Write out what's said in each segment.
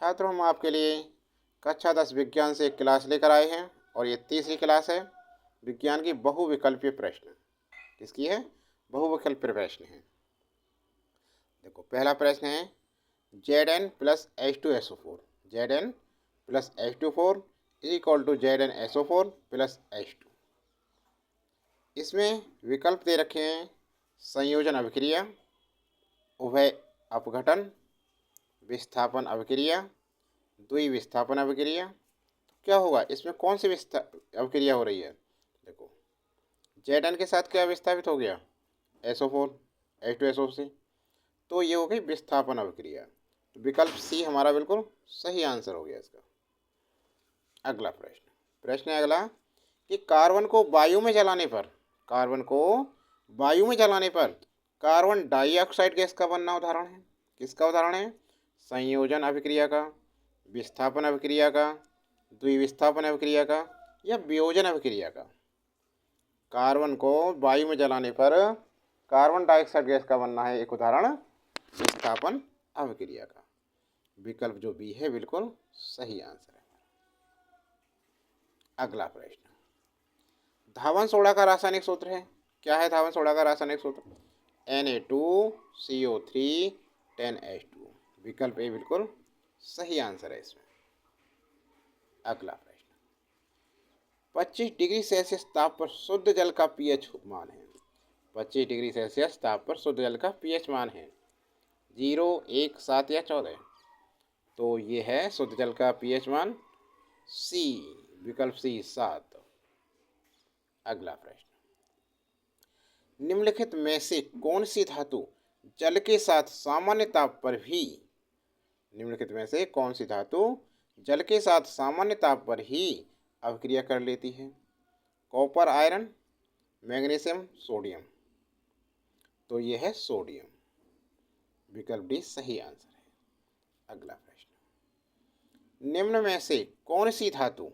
छात्रों, हम आपके लिए कक्षा 10 विज्ञान से एक क्लास लेकर आए हैं और ये तीसरी क्लास है। विज्ञान की बहुविकल्पीय प्रश्न। किसकी है? बहुविकल्पीय प्रश्न है। देखो, पहला प्रश्न है Zn plus H2SO4। Zn plus H2 is equal to ZnSO4 plus H2। इसमें विकल्प दे रखे हैं संयोजन अभिक्रिया, उभय अपघटन, विस्थापन अभिक्रिया, द्विविस्थापन अभिक्रिया। तो क्या होगा इसमें? कौन सी अभिक्रिया हो रही है? देखो, Zn के साथ क्या विस्थापित हो गया? SO4 H2SO से, तो ये हो गई विस्थापन अभिक्रिया। विकल्प सी हमारा बिल्कुल सही आंसर हो गया इसका। अगला प्रश्न है अगला कि कार्बन को वायु में जलाने पर कार्बन डाइऑक्साइड गैस का बनना उदाहरण है। किसका उदाहरण है? संयोजन अभिक्रिया का, विस्थापन अभिक्रिया का, द्विविस्थापन अभिक्रिया का या वियोजन अभिक्रिया का। कार्बन को वायु में जलाने पर कार्बन डाइऑक्साइड गैस का बनना है एक उदाहरण विस्थापन अभिक्रिया का। विकल्प जो बी है बिल्कुल सही आंसर है। अगला प्रश्न, धावन सोडा का रासायनिक सूत्र है। क्या है धावन सोडा का रासायनिक सूत्र? Na2CO3 10H2। विकल्प ए बिल्कुल सही आंसर है इसमें। अगला प्रश्न, 25 डिग्री सेल्सियस ताप पर शुद्ध जल का pH मान है। 25 डिग्री सेल्सियस ताप पर शुद्ध जल का pH मान है 0, 1, 7 या 14। तो ये है शुद्ध जल का pH मान सी, विकल्प सी 7। अगला प्रश्न, निम्नलिखित में से कौन सी धातु जल के साथ सामान्य ताप पर भी अभिक्रिया कर लेती है? Copper, iron, magnesium, sodium. तो यह है सोडियम। विकल्प डी सही आंसर है। अगला प्रश्न, निम्न में से कौन सी धातु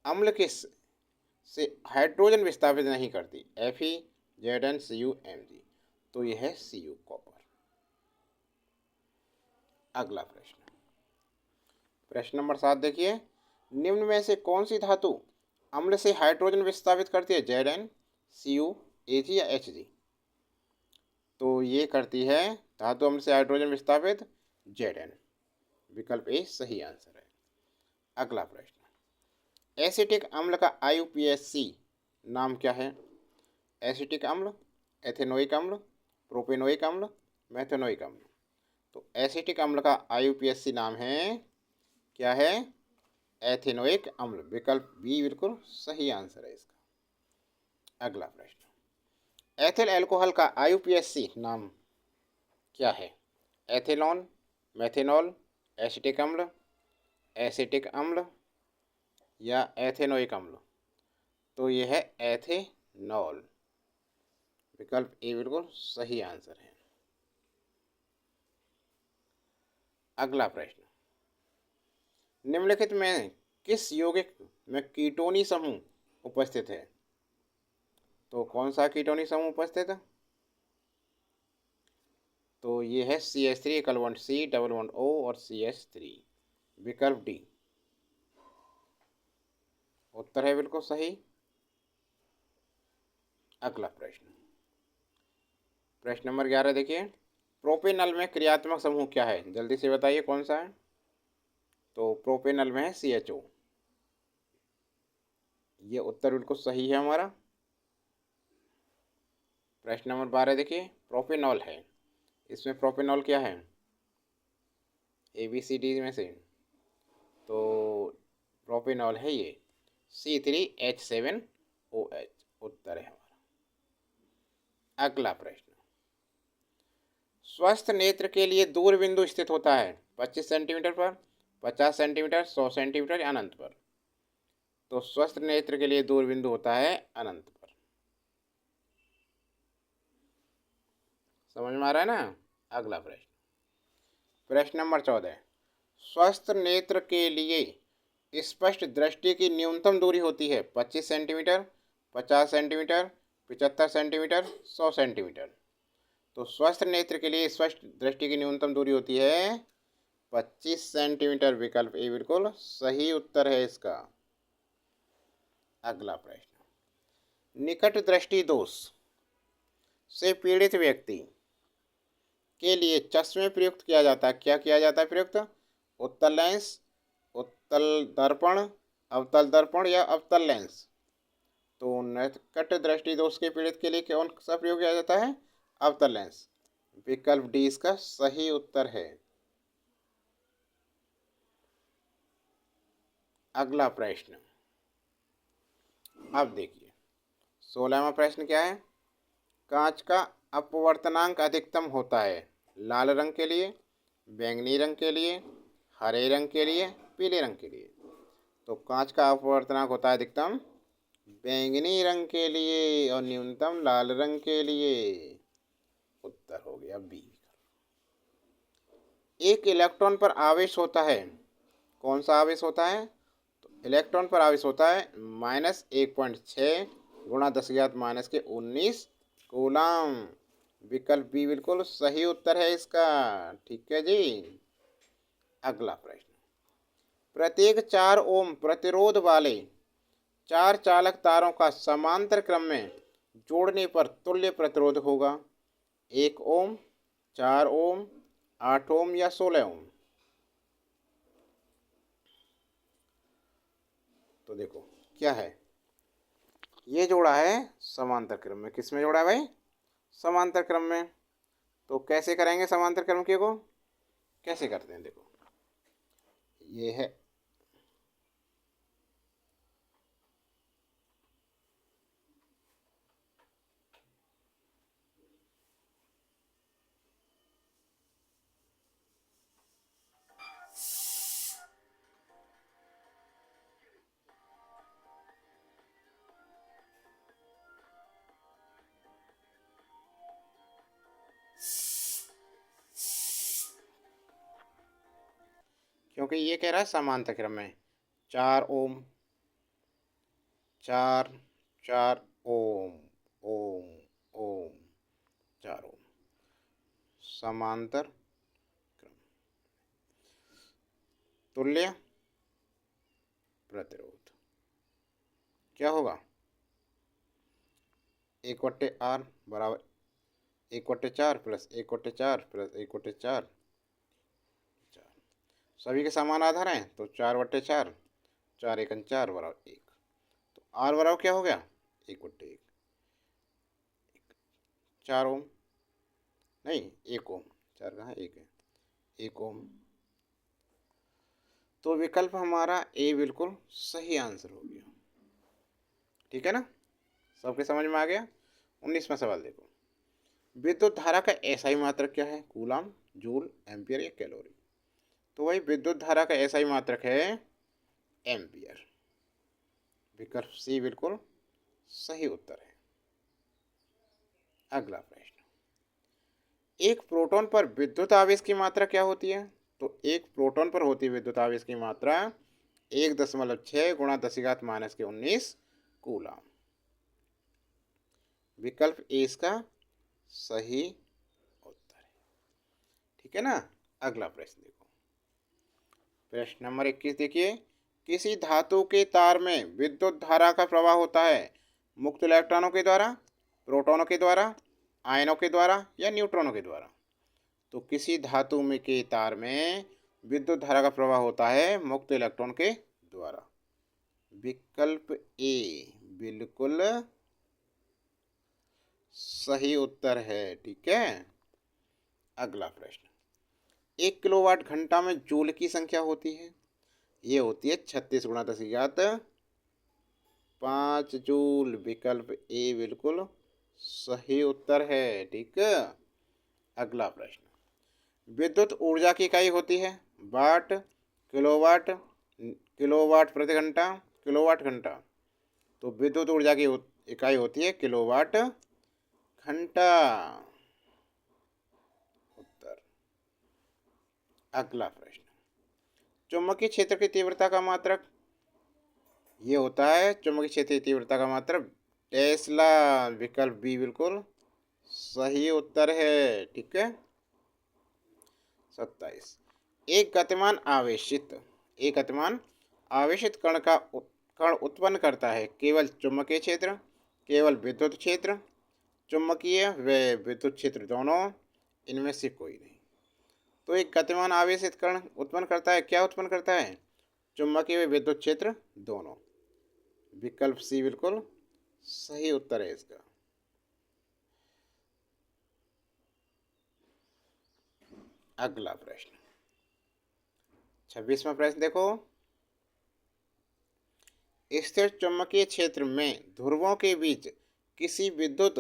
अम्ल के से हाइड्रोजन विस्थापित नहीं करती? Fe, Zn, Cu, Mg। तो यह है Cu, कॉपर। अगला प्रश्न नंबर 7 देखिए, निम्न में से कौन सी धातु अम्ल से हाइड्रोजन विस्थापित करती है? Zn, Cu, Ag या Hg। तो ये करती है धातु अम्ल से हाइड्रोजन विस्थापित Zn। विकल्प ए सही आंसर है। अगला प्रश्न, एसिटिक अम्ल का IUPAC नाम क्या है? एसिटिक अम्ल, एथेनोइक अम्ल, प्रोपेनोइक अम्ल, मेथेनोइक अम्ल। तो एसिटिक अम्ल का IUPAC नाम है, क्या है? एथेनोइक अम्ल। विकल्प बी बिल्कुल सही आंसर है इसका। अगला प्रश्न, एथिल अल्कोहल का IUPAC नाम क्या है? एथेनॉल, मेथेनॉल, एसिटिक अम्ल या एथेनोइक अम्ल। तो यह है एथेनॉल। विकल्प ए बिल्कुल सही आंसर है। अगला प्रश्न, निम्नलिखित में किस यौगिक में कीटोनी समूह उपस्थित है? तो कौन सा कीटोनी समूह उपस्थित है? तो ये है CH3 एकल bond C, double bond O और CH3। विकल्प डी उत्तर है बिल्कुल सही। अगला प्रश्न नंबर 11 देखिए, प्रोपेनल में क्रियात्मक समूह क्या है? जल्दी से बताइए कौन सा है? तो प्रोपेनल में है CHO। ये उत्तर बिल्कुल सही है हमारा। प्रश्न नंबर 12 देखिए, प्रोपेनॉल है, इसमें प्रोपेनॉल क्या है? ABCD में से तो प्रोपेनॉल है ये C3H7OH। उत्तर है हमारा। अगला प्रश्न, स्वस्थ नेत्र के लिए दूर बिंदु स्थित होता है 25 सेंटीमीटर पर, 50 सेंटीमीटर, 100 सेंटीमीटर या अनंत पर। तो स्वस्थ नेत्र के लिए दूर बिंदु होता है अनंत पर। समझ में आ रहा है ना? अगला प्रश्न नंबर 14, स्वस्थ नेत्र के लिए स्पष्ट दृष्टि की न्यूनतम दूरी होती है 25 सेंटीमीटर, 50 सेंटीमीटर, 75 सेंटीमीटर, 100 सेंटीमीटर। तो स्वस्थ नेत्र के लिए स्पष्ट दृष्टि की न्यूनतम दूरी होती है 25 सेंटीमीटर। विकल्प ए बिल्कुल सही उत्तर है इसका। अगला प्रश्न, निकट दृष्टि दोष से पीड़ित व्यक्ति के लिए चश्मे प्रयुक्त किया जाता है। क्या किया जाता है प्रयुक्त? उत्तल लेंस, उत्तल दर्पण, अवतल दर्पण या अवतल लेंस। तो निकट दृष्टि दोष के पीड़ित के लिए कौन सा प्रयोग किया जाता है? अवतल लेंस। विकल्प डी इसका सही उत्तर है। अगला प्रश्न, अब देखिए 16वां प्रश्न क्या है। कांच का अपवर्तनांक अधिकतम होता है लाल रंग के लिए, बैंगनी रंग के लिए, हरे रंग के लिए, पीले रंग के लिए। तो कांच का अपवर्तनांक होता है अधिकतम बैंगनी रंग के लिए और न्यूनतम लाल रंग के लिए। उत्तर हो गया बी। एक इलेक्ट्रॉन पर आवेश होता है, कौन सा आवेश होता है? तो इलेक्ट्रॉन पर आवेश होता है -1.6 गुणा 10⁻⁻⁻19 कूलम। विकल्प बी बिल्कुल सही उत्तर है इसका। ठीक है जी। अगला प्रश्न, प्रत्येक 4 ओम प्रतिरोध वाले 4 चालक तारों का समांतर क्रम में जोड़ने पर तुल्य प्रतिरोध होगा। 1 ओम, 4 ओम, 8 ओम या 16 ओम। तो देखो क्या है, ये जोड़ा है समांतर क्रम में। किस में जोड़ा है भाई? समांतर क्रम में। तो कैसे करेंगे समांतर क्रम के को? कैसे करते हैं देखो, ये है क्योंकि ये कह रहा है समांतर क्रम में 4 ओम, 4 4 ओम, ओम ओम, 4 ओम समांतर क्रम। तुल्य प्रतिरोध क्या होगा? 1/R बराबर 1/4 प्लस 1/4 प्लस 1/4। सभी के समान आधार हैं तो 4/4, 4 एकम 4 बराबर 1। तो आर बराबर क्या हो गया? 1/1। 4 ओम नहीं 1 ओम, 4 कहाँ 1 है, 1 ओम। तो विकल्प हमारा ए बिल्कुल सही आंसर हो गया। ठीक है ना, सबके समझ में आ गया। 19वां सवाल देखो, विद्युत धारा का एसआई मात्रक क्या है? कूलम, जूल, एम्पियर या कैलोरी। तो वही विद्युत धारा का एसआई मात्रक है एम्पियर। विकल्प सी बिल्कुल सही उत्तर है। अगला प्रश्न, एक प्रोटॉन पर विद्युत आवेश की मात्रा क्या होती है? तो एक प्रोटॉन पर होती है विद्युत आवेश की मात्रा 1.6 गुणा 10⁻⁻19 कूलम। विकल्प ए इसका सही उत्तर है। ठीक है ना। अगला प्रश्न देखो, प्रश्न नंबर 21 देखिए, किसी धातु के तार में विद्युत धारा का प्रवाह होता है मुक्त इलेक्ट्रॉनों के द्वारा, प्रोटॉनों के द्वारा, आयनों के द्वारा या न्यूट्रॉनों के द्वारा। तो किसी धातु में के तार में विद्युत धारा का प्रवाह होता है मुक्त इलेक्ट्रॉन के द्वारा। विकल्प ए बिल्कुल सही उत्तर है। ठीक है। अगला प्रश्न, 1 किलोवाट घंटा में जूल की संख्या होती है, ये होती है 36 गुणा 10⁵5 जूल। विकल्प ए बिल्कुल सही उत्तर है। ठीक है। अगला प्रश्न, विद्युत ऊर्जा की इकाई होती है वाट, किलोवाट, किलोवाट प्रति घंटा, किलोवाट घंटा। तो विद्युत ऊर्जा की इकाई होती है किलोवाट घंटा। उत्तर। अगला प्रश्न, चुंबकीय क्षेत्र की तीव्रता का मात्रक, ये होता है चुंबकीय क्षेत्र की तीव्रता का मात्रक टेस्ला। विकल्प बी बिल्कुल सही उत्तर है। ठीक है। 27, एक गतिमान आवेशित कण उत्पन्न करता है केवल चुंबकीय क्षेत्र, केवल विद्युत क्षेत्र, चुंबकीय व विद्युत क्षेत्र दोनों, इनमें से कोई नहीं। तो एक गतिमान आवेशित कण उत्पन्न करता है, क्या उत्पन्न करता है? चुंबकीय व विद्युत क्षेत्र दोनों। विकल्प सी बिल्कुल सही उत्तर है इसका। अगला प्रश्न 26वां प्रश्न देखो। स्थिर चुंबकीय क्षेत्र में ध्रुवों के बीच किसी विद्युत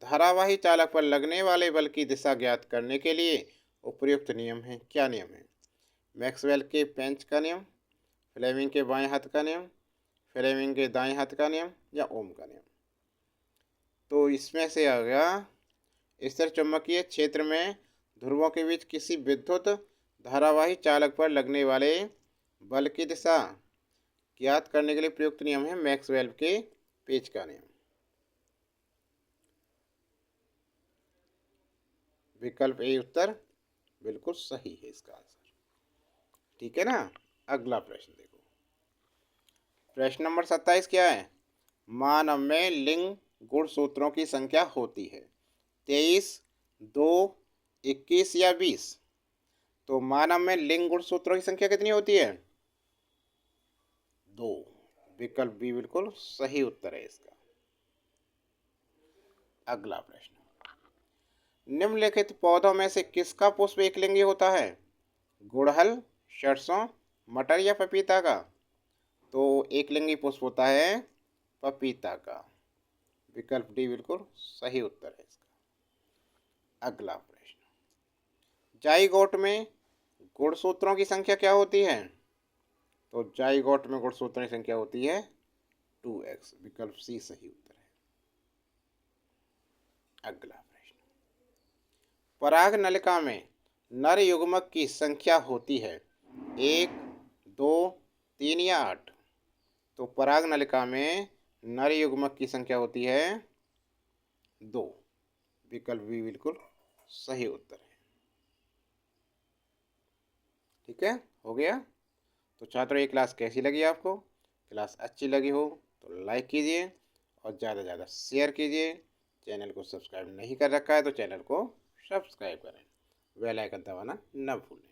धारावाही चालक पर लगने वाले बल की दिशा ज्ञात करने के लिए उपयुक्त नियम है। क्या नियम है? मैक्सवेल के पेंच का नियम, फ्लेमिंग के बाएं हाथ का नियम, फ्लेमिंग के दाएं हाथ का नियम या ओम का नियम। तो इसमें से आ गया स्थिर चुंबकीय क्षेत्र में ध्रुवों के बीच किसी विद्युत धारावाही चालक पर लगने वाले बल की दिशा ज्ञात करने के लिए प्रयुक्त नियम है मैक्सवेल के पेंच का नियम। विकल्प ए उत्तर बिल्कुल सही है इसका आंसर। ठीक है ना। अगला प्रश्न देखो। प्रश्न नंबर 27 क्या है? मानव में लिंग गुणसूत्रों की संख्या होती है 23, 2, 21 या 20। तो मानव में लिंग गुणसूत्रों की संख्या कितनी होती है? 2। विकल्प बी बिल्कुल सही उत्तर है इसका। अगला प्रश्न, निम्नलिखित पौधों में से किसका पुष्प एकलिंगी होता है? गुड़हल, सरसों, मटर या पपीता का? तो एकलिंगी पुष्प होता है पपीता का। विकल्प डी बिल्कुल सही उत्तर है इसका। अगला प्रश्न, जाइगोट में गुणसूत्रों की संख्या क्या होती है? तो जाइगोट में गुणसूत्रों की संख्या होती है 2x। विकल्प सी सही उत्तर है। अगला प्रश्न, पराग नलिका में नर युग्मक की संख्या होती है 1, 2, 3 या 8। तो पराग नलिका में नर युग्मक की संख्या होती है 2। विकल्प बी बिल्कुल सही उत्तर है। ठीक है, हो गया। तो छात्रों, ये क्लास कैसी लगी आपको? क्लास अच्छी लगी हो तो लाइक कीजिए और ज़्यादा से ज़्यादा शेयर कीजिए। चैनल को सब्सक्राइब नहीं कर रखा है तो चैनल को सब्सक्राइब करें। बेल आइकन दबाना न भूलें।